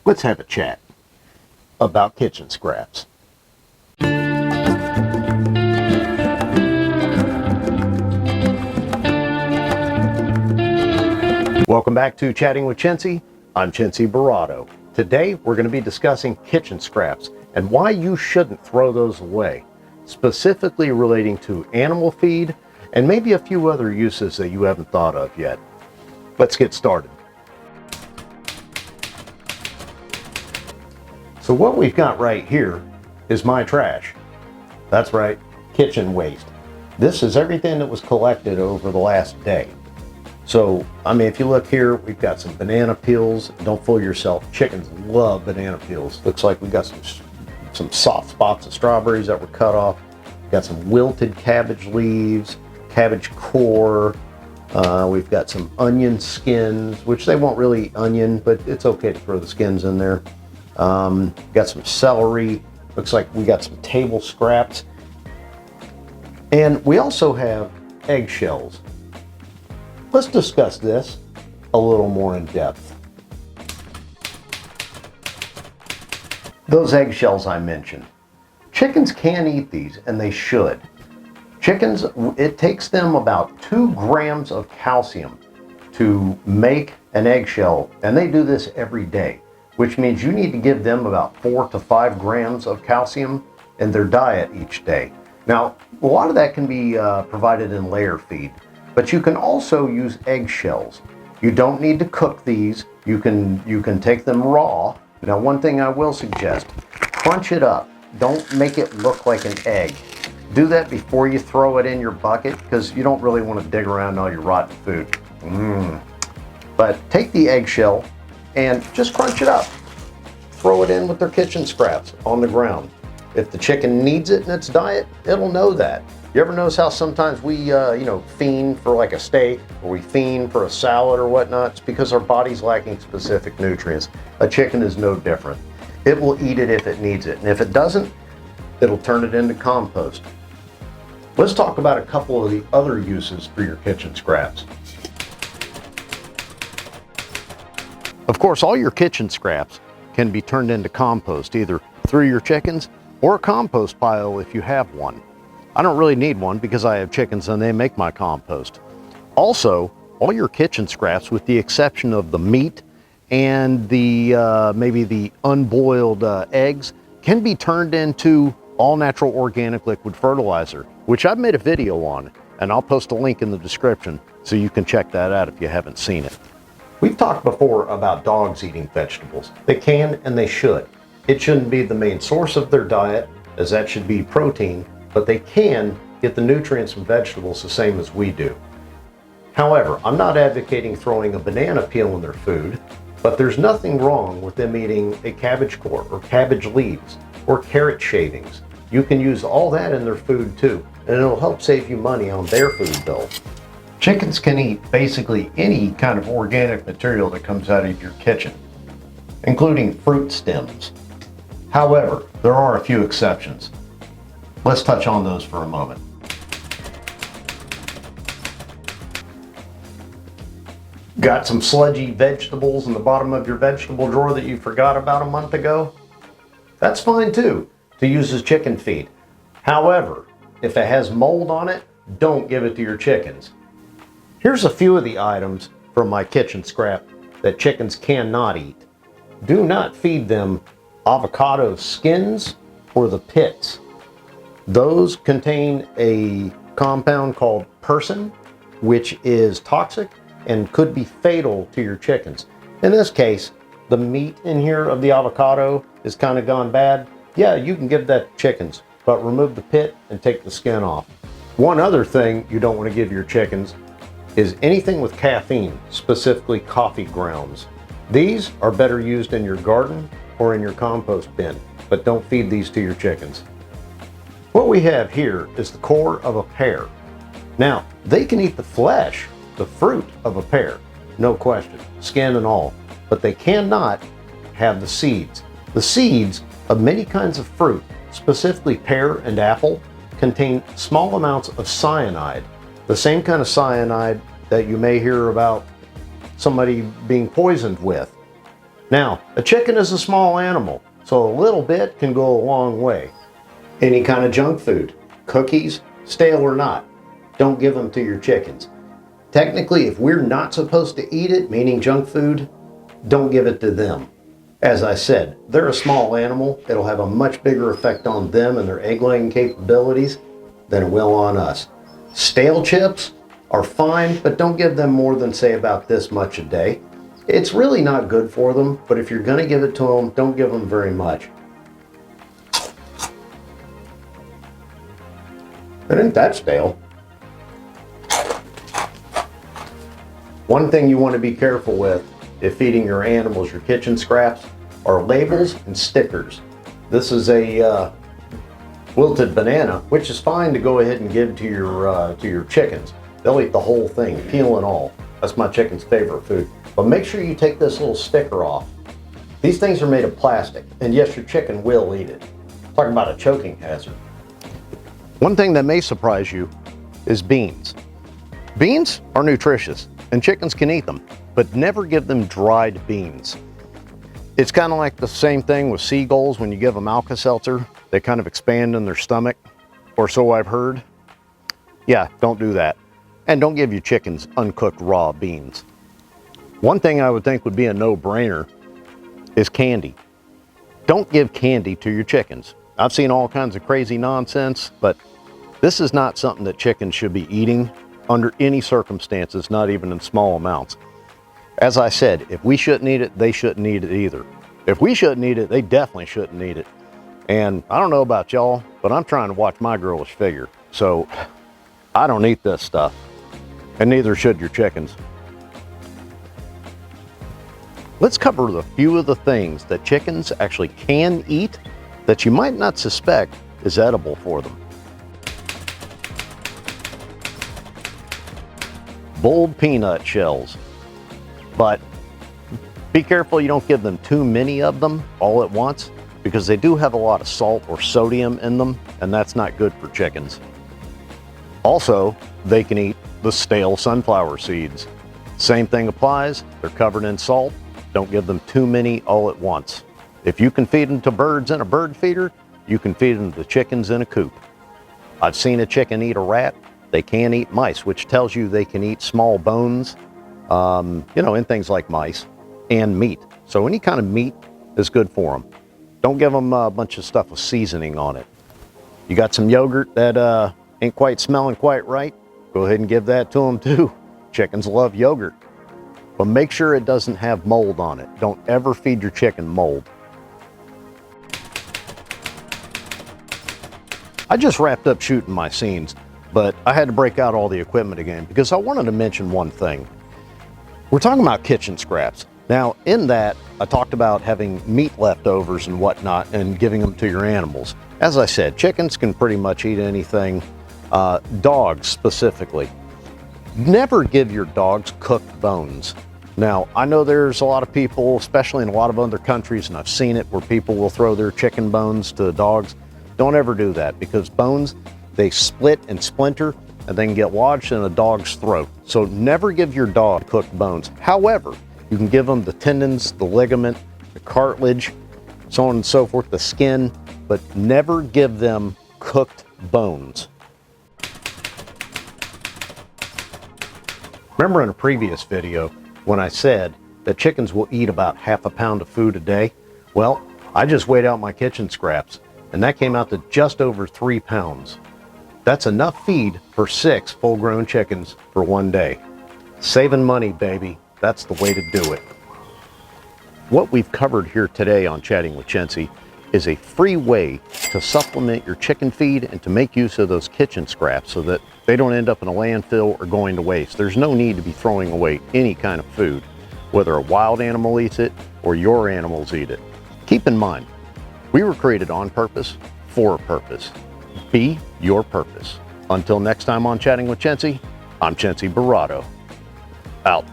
let's have a chat about kitchen scraps. Welcome back to Chatting with Chintzy. I'm Chintzy Barato. Today we're going to be discussing kitchen scraps and why you shouldn't throw those away, specifically relating to animal feed and maybe a few other uses that you haven't thought of yet. Let's get started. So what we've got right here is my trash. That's right, kitchen waste. This is everything that was collected over the last day. So, I mean, if you look here, we've got some banana peels. Don't fool yourself, chickens love banana peels. Looks like we got some soft spots of strawberries that were cut off. Got some wilted cabbage leaves, cabbage core. We've got some onion skins, which they won't really onion, but it's okay to throw the skins in there. Got some celery. Looks like we got some table scraps. And we also have eggshells. Let's discuss this a little more in depth. Those eggshells I mentioned. Chickens can eat these, and they should. Chickens, it takes them about 2 grams of calcium to make an eggshell, and they do this every day, which means you need to give them about 4 to 5 grams of calcium in their diet each day. Now, a lot of that can be provided in layer feed, but you can also use eggshells. You don't need to cook these. You can take them raw. Now, one thing I will suggest, crunch it up. Don't make it look like an egg. Do that before you throw it in your bucket, because you don't really want to dig around all your rotten food. But take the eggshell and just crunch it up. Throw it in with their kitchen scraps on the ground. If the chicken needs it in its diet, it'll know that. You ever notice how sometimes we, fiend for like a steak, or we fiend for a salad or whatnot? It's because our body's lacking specific nutrients. A chicken is no different. It will eat it if it needs it, and if it doesn't, it'll turn it into compost. Let's talk about a couple of the other uses for your kitchen scraps. Of course, all your kitchen scraps can be turned into compost, either through your chickens or a compost pile if you have one. I don't really need one because I have chickens and they make my compost. Also, all your kitchen scraps, with the exception of the meat and the maybe the unboiled eggs, can be turned into all natural organic liquid fertilizer, which I've made a video on, and I'll post a link in the description so you can check that out if you haven't seen it. We've talked before about dogs eating vegetables. They can and they should. It shouldn't be the main source of their diet, as that should be protein, but they can get the nutrients from vegetables the same as we do. However, I'm not advocating throwing a banana peel in their food, but there's nothing wrong with them eating a cabbage core or cabbage leaves or carrot shavings. You can use all that in their food too, and it'll help save you money on their food bill. Chickens can eat basically any kind of organic material that comes out of your kitchen, including fruit stems. However, there are a few exceptions. Let's touch on those for a moment. Got some sludgy vegetables in the bottom of your vegetable drawer that you forgot about a month ago? That's fine too, to use as chicken feed. However, if it has mold on it, don't give it to your chickens. Here's a few of the items from my kitchen scrap that chickens cannot eat. Do not feed them avocado skins or the pits. Those contain a compound called persin, which is toxic and could be fatal to your chickens. In this case, the meat in here of the avocado is kind of gone bad. Yeah, you can give that to chickens, but remove the pit and take the skin off. One other thing you don't want to give your chickens is anything with caffeine, specifically coffee grounds. These are better used in your garden or in your compost bin, but don't feed these to your chickens. What we have here is the core of a pear. Now, they can eat the flesh, the fruit of a pear, no question, skin and all, but they cannot have the seeds. The seeds of many kinds of fruit, specifically pear and apple, contain small amounts of cyanide, the same kind of cyanide that you may hear about somebody being poisoned with. Now, a chicken is a small animal, so a little bit can go a long way. Any kind of junk food, cookies, stale or not, don't give them to your chickens. Technically, if we're not supposed to eat it, meaning junk food, don't give it to them. As I said, they're a small animal. It'll have a much bigger effect on them and their egg-laying capabilities than it will on us. Stale chips are fine, but don't give them more than, say, about this much a day. It's really not good for them, but if you're gonna give it to them, don't give them very much. It ain't that stale. One thing you want to be careful with if feeding your animals your kitchen scraps are labels and stickers. This is a wilted banana, which is fine to go ahead and give to your chickens. They'll eat the whole thing, peel and all. That's my chicken's favorite food. But make sure you take this little sticker off. These things are made of plastic, and yes, your chicken will eat it. Talking about a choking hazard. One thing that may surprise you is beans. Beans are nutritious, and chickens can eat them, but never give them dried beans. It's kind of like the same thing with seagulls. When you give them Alka-Seltzer, they kind of expand in their stomach, or so I've heard. Yeah, don't do that. And don't give your chickens uncooked raw beans. One thing I would think would be a no-brainer is candy. Don't give candy to your chickens. I've seen all kinds of crazy nonsense, but this is not something that chickens should be eating under any circumstances, not even in small amounts. As I said, if we shouldn't eat it, they shouldn't eat it either. If we shouldn't eat it, they definitely shouldn't eat it. And I don't know about y'all, but I'm trying to watch my girlish figure. So I don't eat this stuff, and neither should your chickens. Let's cover a few of the things that chickens actually can eat that you might not suspect is edible for them. Boiled peanut shells. But be careful you don't give them too many of them all at once, because they do have a lot of salt or sodium in them, and that's not good for chickens. Also, they can eat the stale sunflower seeds. Same thing applies. They're covered in salt. Don't give them too many all at once. If you can feed them to birds in a bird feeder, you can feed them to chickens in a coop. I've seen a chicken eat a rat. They can eat mice, which tells you they can eat small bones, in things like mice, and meat. So any kind of meat is good for them. Don't give them a bunch of stuff with seasoning on it. You got some yogurt that ain't quite smelling quite right, go ahead and give that to them too. Chickens love yogurt. But make sure it doesn't have mold on it. Don't ever feed your chicken mold. I just wrapped up shooting my scenes, but I had to break out all the equipment again because I wanted to mention one thing. We're talking about kitchen scraps. Now, in that, I talked about having meat leftovers and whatnot and giving them to your animals. As I said, chickens can pretty much eat anything. Dogs specifically. Never give your dogs cooked bones. Now, I know there's a lot of people, especially in a lot of other countries, and I've seen it, where people will throw their chicken bones to the dogs. Don't ever do that, because bones, they split and splinter and then get lodged in a dog's throat. So never give your dog cooked bones. However, you can give them the tendons, the ligament, the cartilage, so on and so forth, the skin, but never give them cooked bones. Remember in a previous video when I said that chickens will eat about half a pound of food a day? Well, I just weighed out my kitchen scraps, and that came out to just over 3 pounds. That's enough feed for 6 full-grown chickens for one day. Saving money, baby. That's the way to do it. What we've covered here today on Chatting with Chintzy is a free way to supplement your chicken feed and to make use of those kitchen scraps so that they don't end up in a landfill or going to waste. There's no need to be throwing away any kind of food, whether a wild animal eats it or your animals eat it. Keep in mind, we were created on purpose, for a purpose. Be your purpose. Until next time on Chatting with Chintzy, I'm Chintzy Barato. Out.